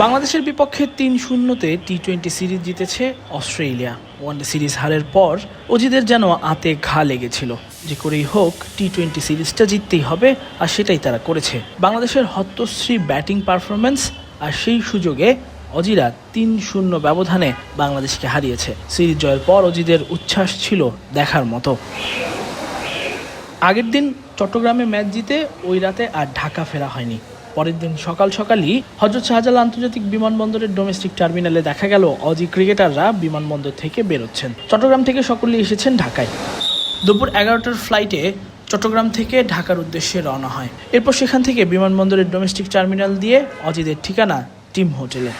বাংলাদেশের বিপক্ষে ৩-০তে টি-20 সিরিজ জিতেছে অস্ট্রেলিয়া। ওয়ানডে সিরিজ হারের পর অজিদের যেন আঁতে ঘা লেগেছিল, যে করেই হোক টি-20 সিরিজটা জিততেই হবে, আর সেটাই তারা করেছে। বাংলাদেশের হতশ্রী ব্যাটিং পারফরমেন্স আর সেই সুযোগে অজিরা ৩-০ ব্যবধানে বাংলাদেশকে হারিয়েছে। সিরিজ জয়ের পর অজিদের উচ্ছ্বাস ছিল দেখার মতো। আগের দিন চট্টগ্রামে ম্যাচ জিতে ওই রাতে আর ঢাকা ফেরা হয়নি। পরের দিন সকালই হযরত শাহজালাল আন্তর্জাতিক বিমানবন্দরের ডোমেস্টিক টার্মিনালে দেখা গেল অজি ক্রিকেটাররা বিমানবন্দর থেকে বেরোচ্ছেন। চট্টগ্রাম থেকে সকলেই এসেছেন ঢাকায়। দুপুর 11টার ফ্লাইটে চট্টগ্রাম থেকে ঢাকার উদ্দেশ্যে রওনা হয়। এরপর সেখান থেকে বিমানবন্দরের ডোমেস্টিক টার্মিনাল দিয়ে অজিদের ঠিকানা টিম হোটেলে।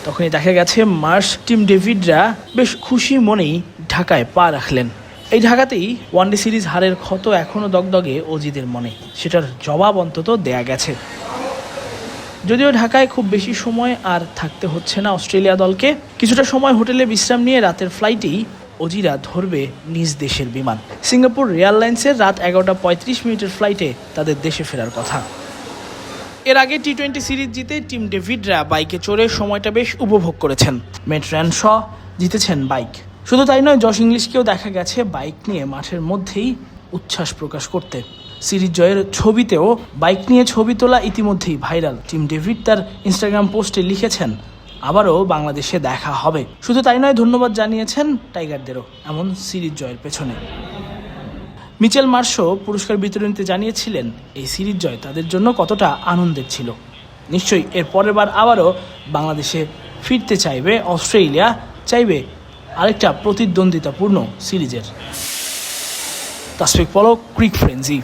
তখনই দেখা গেছে মার্শ, টিম ডেভিডরা বেশ খুশি মনেই ঢাকায় পা রাখলেন। এই ঢাকাতেই ওয়ানডে সিরিজ হারের ক্ষত এখনও দগদগে অজিদের মনে, সেটার জবাব অন্তত দেয়া গেছে। যদিও ঢাকায় খুব বেশি সময় আর থাকতে হচ্ছে না অস্ট্রেলিয়া দলকে। কিছুটা সময় হোটেলে বিশ্রাম নিয়ে রাতের ফ্লাইটেই অজিরা ধরবে নিজ দেশের বিমান। সিঙ্গাপুর এয়ারলাইন্সের রাত 11:35 ফ্লাইটে তাদের দেশে ফেরার কথা। এর আগে টি-20 সিরিজ জিতে টিম ডেভিডরা বাইকে চড়ে সময়টা বেশ উপভোগ করেছেন। মেট র্যানশ জিতেছেন বাইক। শুধু তাই নয়, জশ ইংলিশকেও দেখা গেছে বাইক নিয়ে মাঠের মধ্যেই উচ্ছ্বাস প্রকাশ করতে। সিরিজ জয়ের ছবিতেও বাইক নিয়ে ছবি তোলা ইতিমধ্যেই ভাইরাল। টিম ডেভিড তার ইনস্টাগ্রাম পোস্টে লিখেছেন, আবারও বাংলাদেশে দেখা হবে। শুধু তাই নয়, ধন্যবাদ জানিয়েছেন টাইগারদেরও এমন সিরিজ জয়ের পেছনে। মিচেল মার্শও পুরস্কার বিতরণীতে জানিয়েছিলেন এই সিরিজ জয় তাদের জন্য কতটা আনন্দের ছিল। নিশ্চয়ই এর পরের বার আবারও বাংলাদেশে ফিরতে চাইবে অস্ট্রেলিয়া, চাইবে আরেকটা প্রতিদ্বন্দ্বিতাপূর্ণ সিরিজের। তাসফিক পলক, ক্রিক ফ্রেন্জি।